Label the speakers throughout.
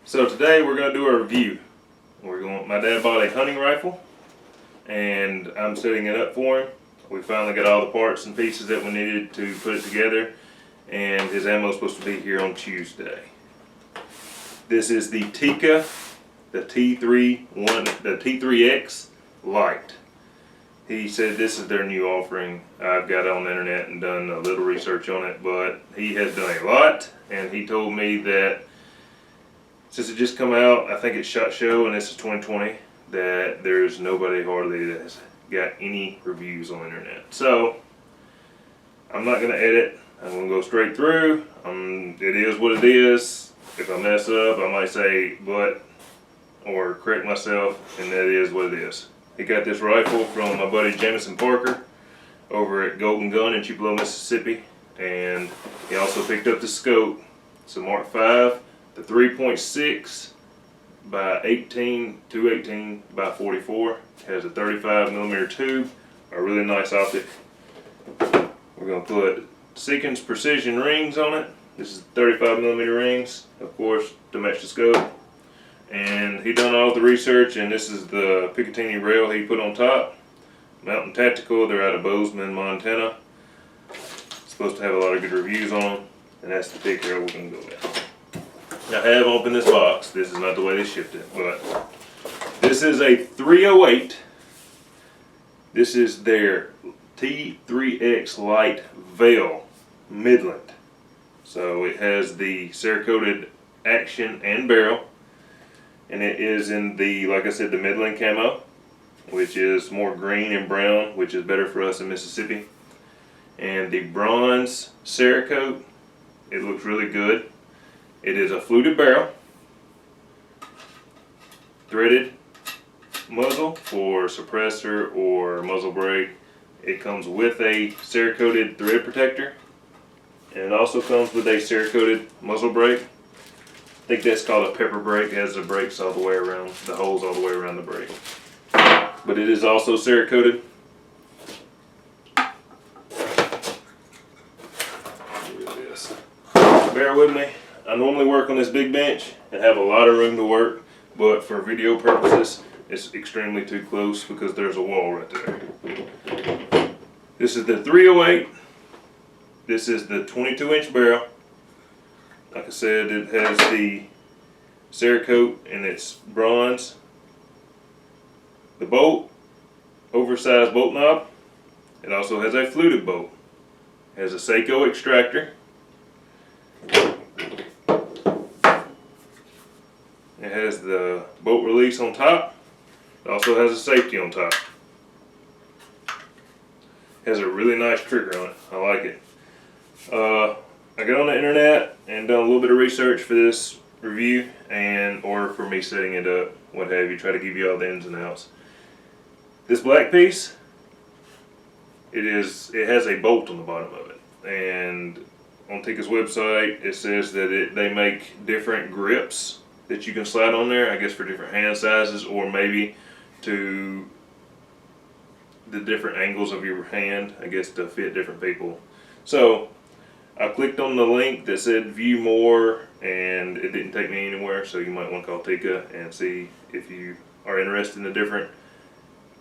Speaker 1: So today we're going to do a review. My dad bought a hunting rifle and I'm setting it up for him. We finally got all the parts and pieces that we needed to put it together, and his ammo is supposed to be here on Tuesday. This is the Tikka, the T3X LITE. He said this is their new offering. I've got it on the internet and done a little research on it, but he has done a lot, and he told me that since it just come out, I think it's SHOT Show and this is 2020, that there's nobody hardly that has got any reviews on the internet. So I'm not going to edit. I'm going to go straight through. It is what it is. If I mess up, I might say but or correct myself, and that is what it is. He got this rifle from my buddy Jamison Parker over at Golden Gun in Tupelo, Mississippi, and he also picked up the scope. It's a Mark V, the 3.6 by 218 by 44. It has a 35mm tube, a really nice optic. We're going to put Seekins precision rings on it. This is 35mm rings, of course, to match the scope. And he done all the research, and this is the Picatinny rail he put on top. Mountain Tactical, they're out of Bozeman, Montana. Supposed to have a lot of good reviews on them, and that's the picture we're going to go with. I have opened this box. This is not the way they shipped it, but this is a 308. This is their T3X LITE Veil Midland. So it has the Cerakoted action and barrel, and it is in the, like I said, the Midland camo, which is more green and brown, which is better for us in Mississippi. And the bronze Cerakote, it looks really good. It is a fluted barrel, threaded muzzle for suppressor or muzzle brake. It comes with a Cerakoted thread protector, and it also comes with a Cerakoted muzzle brake. I think that's called a pepper brake. It has the brakes all the way around, the holes all the way around the brake. But it is also Cerakoted. Bear with me. I normally work on this big bench and have a lot of room to work, but for video purposes, it's extremely too close because there's a wall right there. This is the 308. This is the 22-inch barrel. Like I said, it has the Cerakote and it's bronze. The bolt, oversized bolt knob. It also has a fluted bolt. It has a Seiko extractor. It has the bolt release on top. It also has a safety on top. It has a really nice trigger on it. I like it. I got on the internet and done a little bit of research for this review or for me setting it up, what have you, try to give you all the ins and outs. This black piece, it has a bolt on the bottom of it, and on Tikka's website it says that they make different grips that you can slide on there, I guess for different hand sizes, or maybe to the different angles of your hand, I guess to fit different people. So I clicked on the link that said view more, and it didn't take me anywhere, so you might want to call Tikka and see if you are interested in the different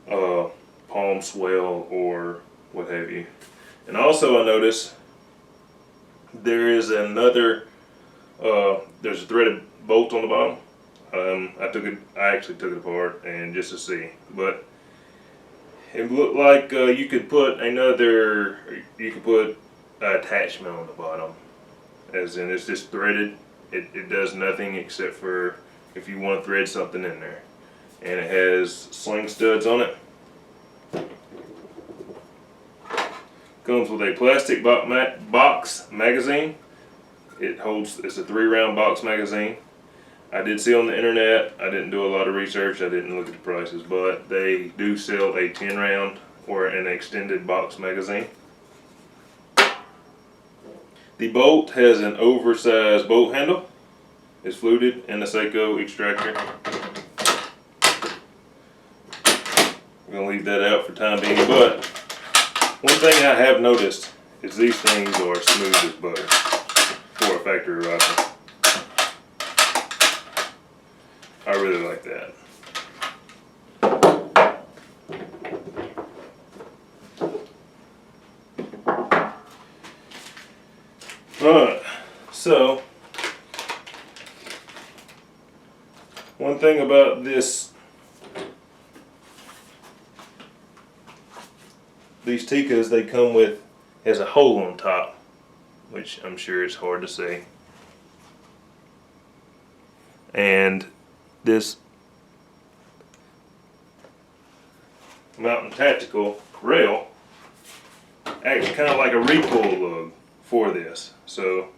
Speaker 1: palm swell or what have you. And also I noticed there is another, there's a threaded bolt on the bottom. I actually took it apart and just to see, but it looked like you could put an attachment on the bottom, as in it's just threaded. It does nothing except for if you want to thread something in there, and it has sling studs on it. Comes with a plastic box magazine. It's a 3-round box magazine. I did see on the internet, I didn't do a lot of research, I didn't look at the prices, but they do sell a 10-round or an extended box magazine. The bolt has an oversized bolt handle. It's fluted and a Seiko extractor. We're going to leave that out for time being, but one thing I have noticed is these things are smooth as butter for a factory rifle. I really like that. Alright, so one thing about these Tikkas, they come with, has a hole on top, which I'm sure is hard to see. And this Mountain Tactical rail acts kind of like a recoil lug for this, so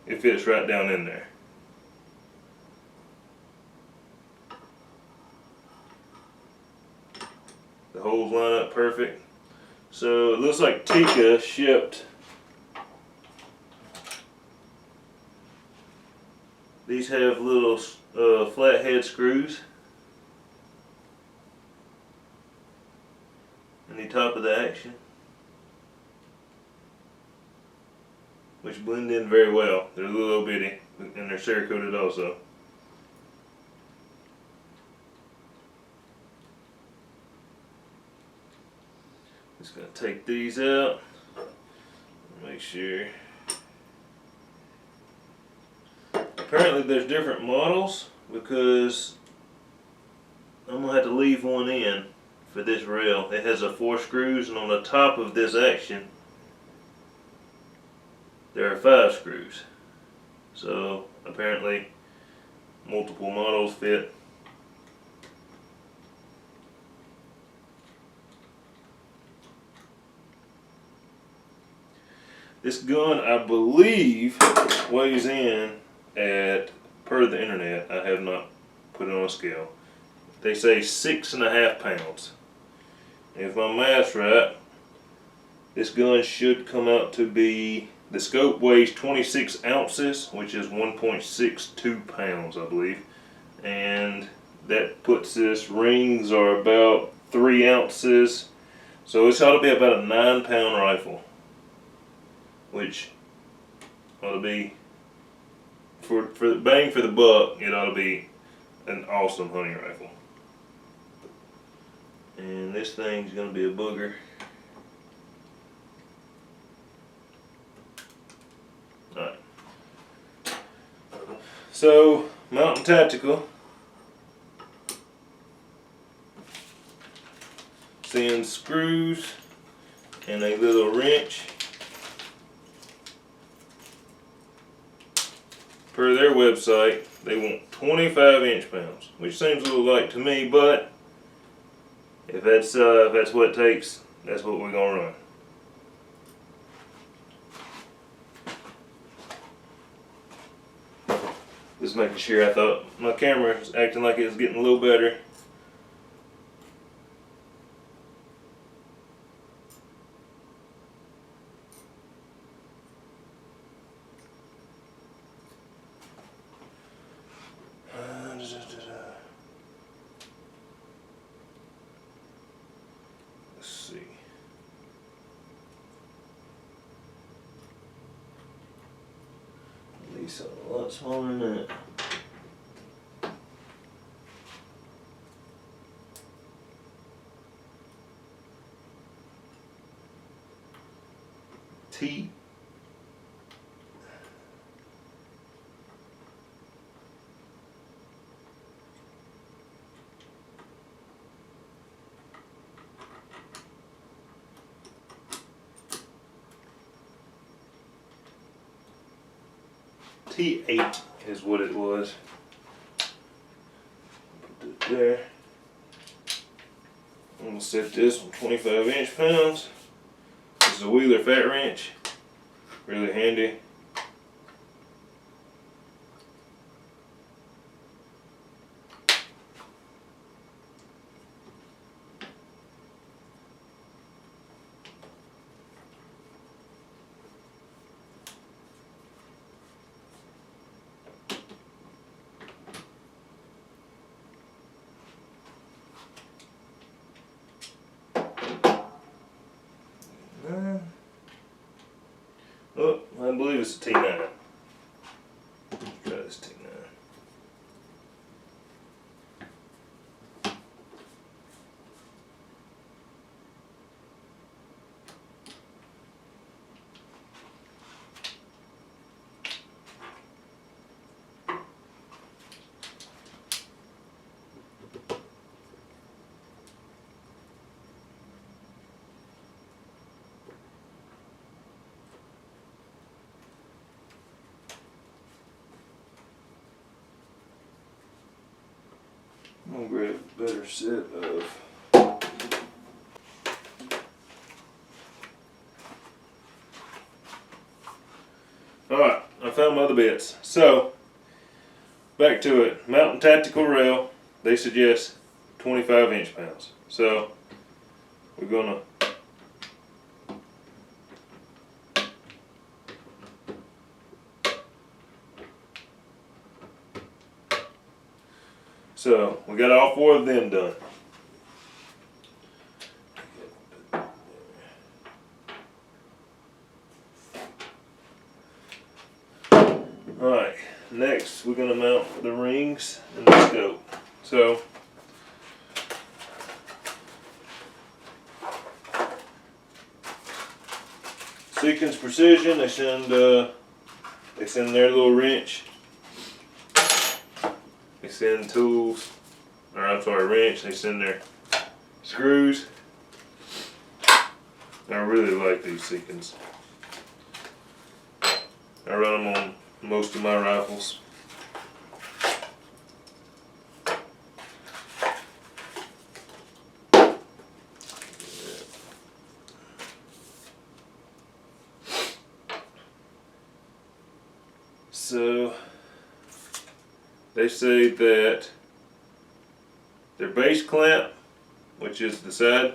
Speaker 1: it fits right down in there. The holes line up perfect. So it looks like Tikka shipped these, have little flathead screws in the top of the action, which blend in very well. They're a little bitty, and they're Cerakoted also. Just gonna take these out, make sure. Apparently there's different models, because I'm gonna have to leave one in for this rail. It has 4 screws, and on the top of this action there are 5 screws. So apparently multiple models fit. This gun, I believe, weighs in at, per the internet, I have not put it on a scale, they say 6.5 pounds. If my math's right, this gun should come out to be, the scope weighs 26 ounces, which is 1.62 pounds, I believe. And that puts this, rings are about 3 ounces. So it's ought to be about a 9-pound rifle, which ought to be, for the bang for the buck, it ought to be an awesome hunting rifle. And this thing's gonna be a booger. Alright. So, Mountain Tactical sends screws and a little wrench. Per their website, they want 25 inch-pounds, which seems a little light to me, but if that's what it takes, that's what we're gonna run. Just making sure. I thought my camera was acting like it was getting a little better. Let's see. At least a lot smaller than that. T. T8 is what it was. Put it there. I'm gonna set this on 25 inch-pounds. This is a Wheeler fat wrench, really handy. Oh, I believe it's a T9. Let's try this T9. I'm gonna grab a better set of. Alright, I found my other bits. So, back to it. Mountain Tactical Rail, they suggest 25 inch-pounds. So, we're gonna So, we got all 4 of them done. Alright, next we're going to mount the rings and the scope. So, Seekins Precision, they send their little wrench. They send tools, or I'm sorry, wrench. They send their screws. I really like these Seekins. I run them on most of my rifles. So they say that their base clamp, which is the side,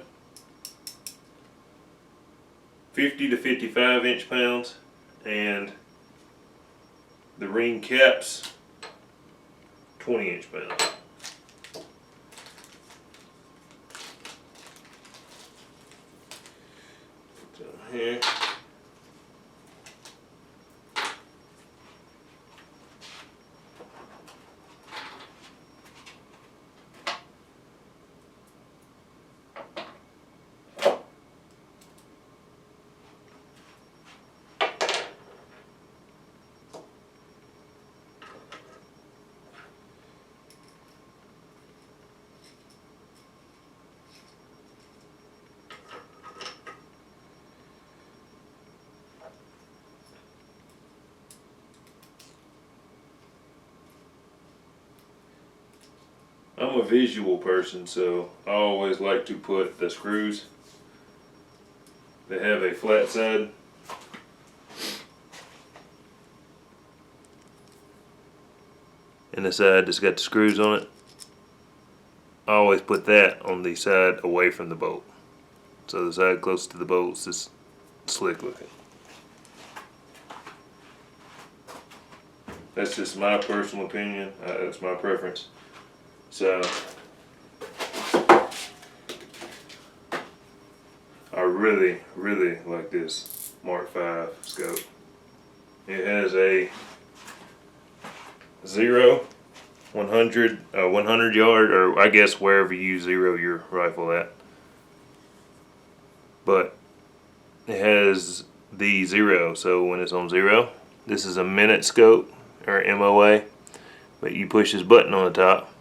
Speaker 1: 50 to 55 inch-pounds, and the ring caps 20 inch-pounds. Put that here. I'm a visual person, so I always like to put the screws that have a flat side and the side that's got the screws on it. I always put that on the side away from the bolt. So the side close to the bolts is slick looking. That's just my personal opinion. That's my preference. So I really like this Mark V scope. It has a 0, 100 yard, or I guess wherever you zero your rifle at. But it has the 0, so when it's on 0, this is a minute scope or MOA. But you push this button on the top.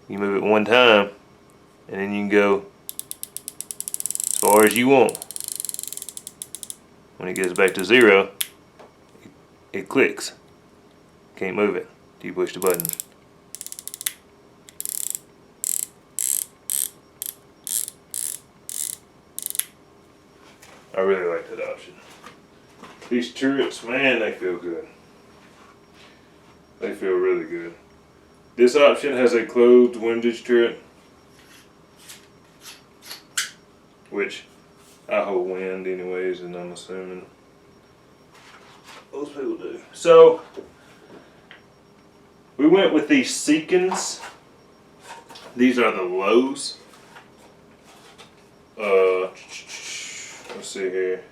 Speaker 1: You move it one time, and then you can go as far as you want. When it gets back to 0, it clicks. Can't move it till you push the button. I really like that option. These turrets, man, they feel good. They feel really good. This option has a closed windage turret, which I hold wind anyways, and I'm assuming most people do. So we went with these Seekins. These are the lows. Let's see here.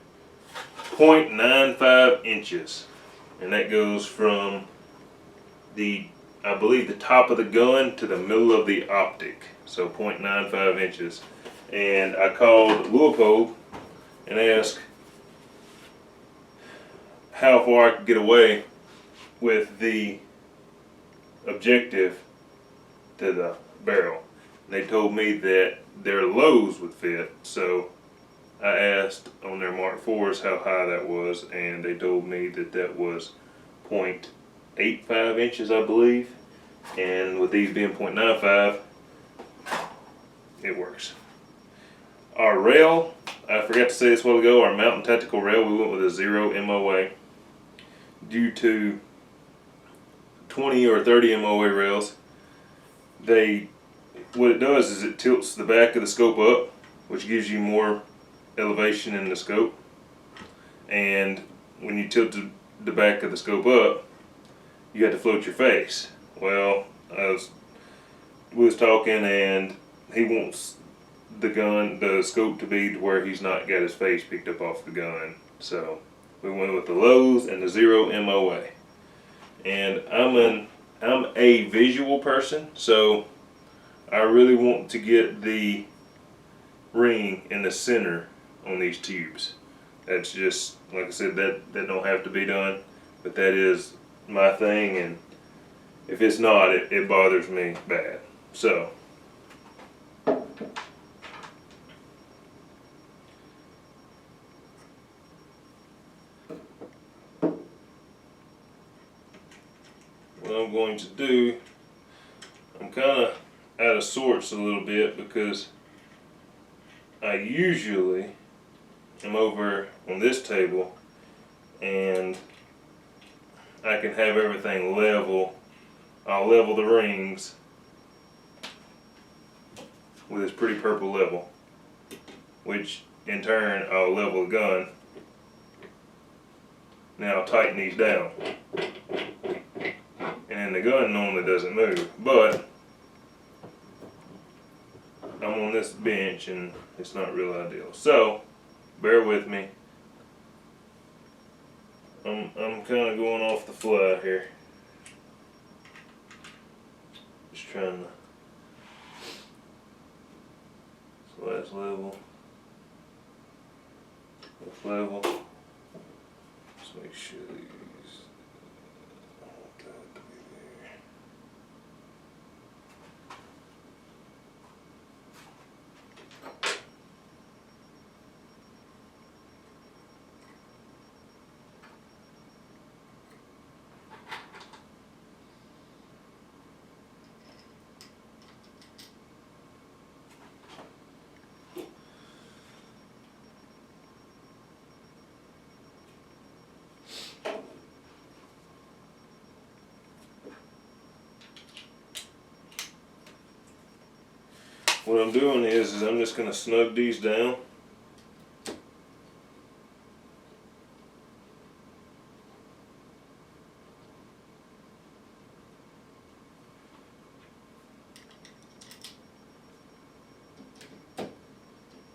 Speaker 1: 0.95 inches, and that goes from I believe the top of the gun to the middle of the optic, so 0.95 inches. And I called Leupold and asked how far I could get away with the objective to the barrel. And they told me that their lows would fit, so I asked on their Mark IVs how high that was, and they told me that that was 0.85 inches, I believe. And with these being 0.95, it works. Our rail, I forgot to say this a while ago, our mountain tactical rail, we went with a 0 MOA. Due to 20 or 30 MOA rails, what it does is it tilts the back of the scope up, which gives you more elevation in the scope. And when you tilt the back of the scope up, you have to float your face. Well, we was talking, and he wants the scope to be to where he's not got his face picked up off the gun. So we went with the lows and the 0 MOA. And I'm a visual person, so I really want to get the ring in the center on these tubes. That's just, like I said, that don't have to be done, but that is my thing, and if it's not, it bothers me bad. So what I'm going to do, I'm kind of out of sorts a little bit because I usually am over on this table and I can have everything level. I'll level the rings with this pretty purple level, which in turn I'll level the gun. Now I'll tighten these down. And the gun normally doesn't move, but I'm on this bench and it's not real ideal. So bear with me. I'm kind of going off the fly here. Just trying to. So that's level. That's level. Let's make sure these. What I'm doing is I'm just going to snug these down.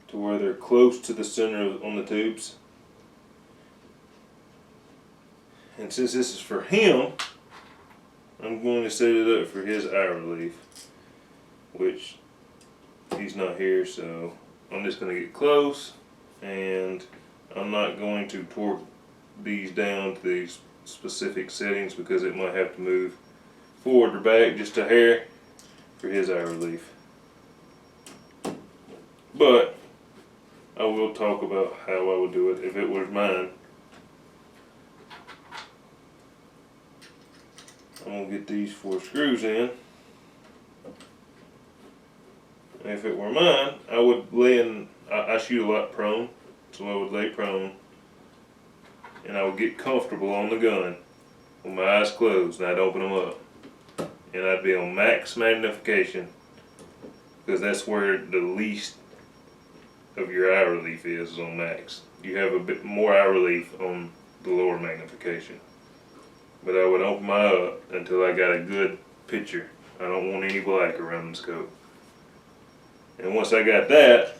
Speaker 1: To where they're close to the center on the tubes. And since this is for him, I'm going to set it up for his eye relief, which he's not here, so I'm just going to get close, and I'm not going to torque these down to these specific settings because it might have to move forward or back just a hair for his eye relief. But I will talk about how I would do it if it was mine. I'm going to get these 4 screws in. And if it were mine, I would lay in, I shoot a lot prone, so I would lay prone and I would get comfortable on the gun with my eyes closed, and I'd open them up. And I'd be on max magnification because that's where the least of your eye relief is on max. You have a bit more eye relief on the lower magnification. But I would open my eye up until I got a good picture. I don't want any black around the scope. And once I got that,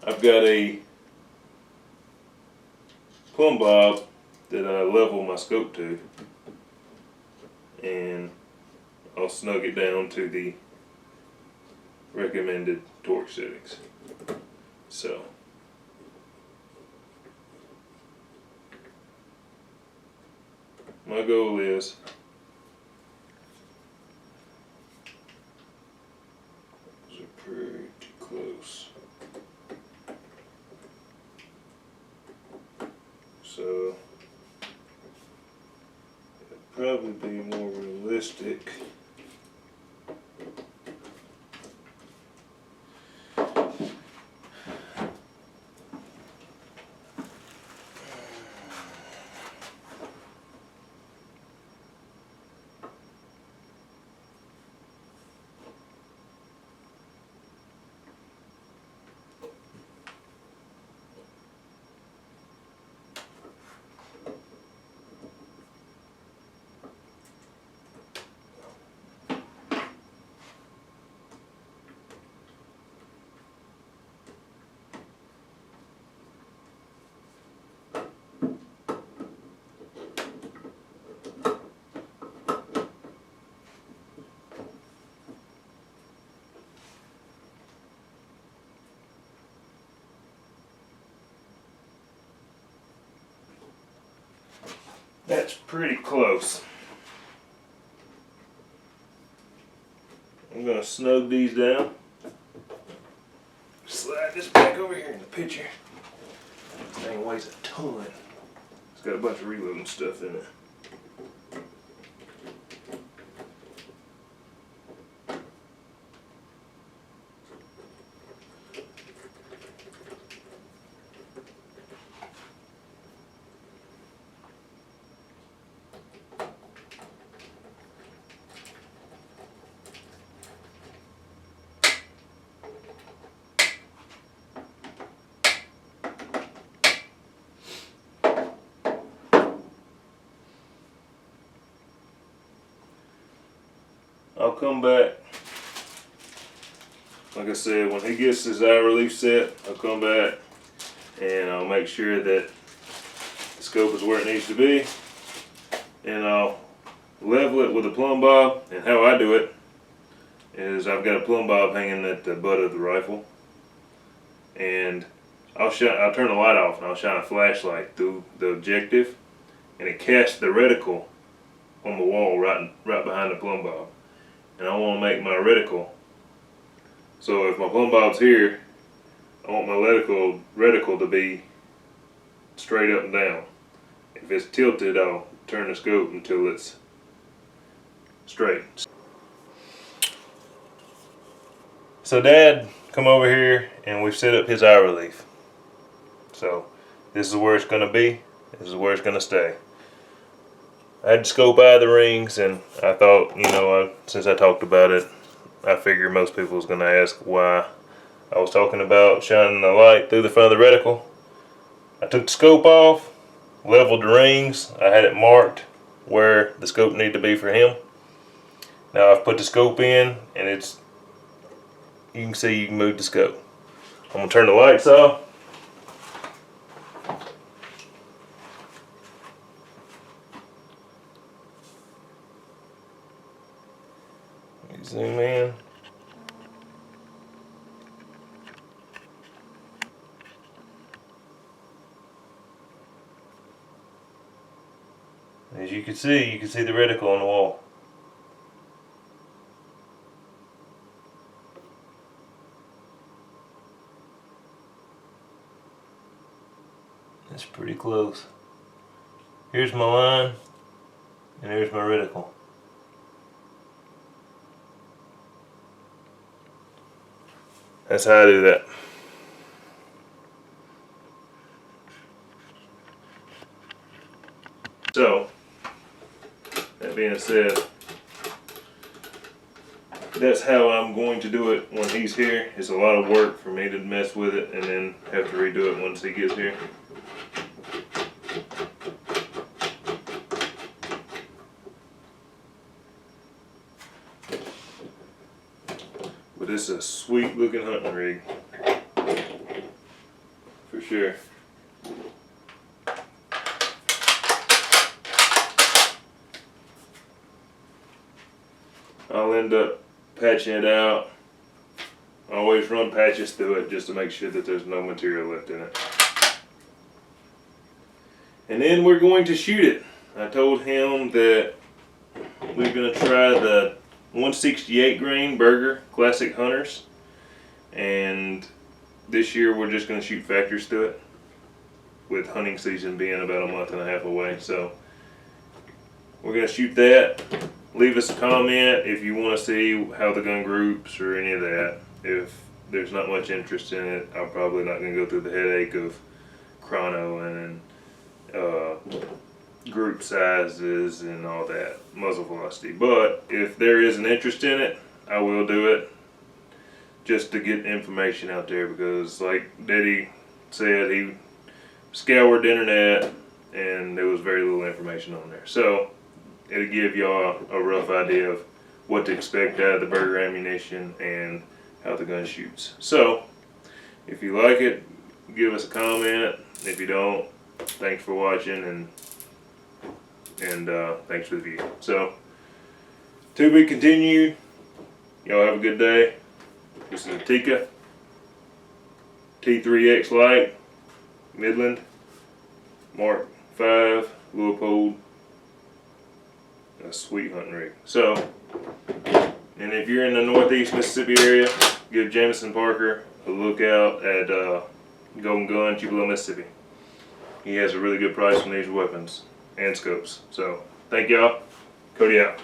Speaker 1: I've got a plumb bob that I level my scope to, and I'll snug it down to the recommended torque settings. So my goal is pretty close. So probably be more realistic. That's pretty close. I'm going to snug these down. Slide this back over here in the picture. This thing weighs a ton. It's got a bunch of reloading stuff in it. I'll come back, like I said, when he gets his eye relief set, I'll come back and I'll make sure that the scope is where it needs to be, and I'll level it with a plumb bob. And how I do it is I've got a plumb bob hanging at the butt of the rifle, and I'll turn the light off and I'll shine a flashlight through the objective, and it casts the reticle on the wall right behind the plumb bob. And I want to make my reticle, so if my plumb bob's here, I want my reticle to be straight up and down. If it's tilted, I'll turn the scope until it's straight. So Dad come over here and we've set up his eye relief. So this is where it's going to be. This is where it's going to stay. I had to scope out the rings, and I thought, since I talked about it, I figured most people was going to ask why I was talking about shining the light through the front of the reticle. I took the scope off, leveled the rings. I had it marked where the scope needed to be for him. Now I've put the scope in, and you can see you can move the scope. I'm going to turn the lights off. Zoom in. As you can see the reticle on the wall. That's pretty close. Here's my line, and here's my reticle. That's how I do that. So, that being said, that's how I'm going to do it when he's here. It's a lot of work for me to mess with it and then have to redo it once he gets here. But it's a sweet looking hunting rig, for sure. I'll end up patching it out. I always run patches through it just to make sure that there's no material left in it. And then we're going to shoot it. I told him that we're going to try the 168 grain Burger Classic Hunters, and this year we're just going to shoot factors through it, with hunting season being about a month and a half away. So we're going to shoot that. Leave us a comment if you want to see how the gun groups or any of that. If there's not much interest in it, I'm probably not going to go through the headache of chrono and group sizes and all that, muzzle velocity. But if there is an interest in it, I will do it, just to get information out there, because like Daddy said, he scoured the internet and there was very little information on there. So it'll give y'all a rough idea of what to expect out of the burger ammunition and how the gun shoots. So if you like it, give us a comment. If you don't, thanks for watching, and thanks for the view. So to be continued. Y'all have a good day. This is a Tikka T3X LITE Midland Mark 5 Leopold. A sweet hunting rig. So, and if you're in the Northeast Mississippi area, give Jamison Parker a look out at Golden Gun, Tupelo, Mississippi. He has a really good price on these weapons and scopes. So, thank y'all. Cody out.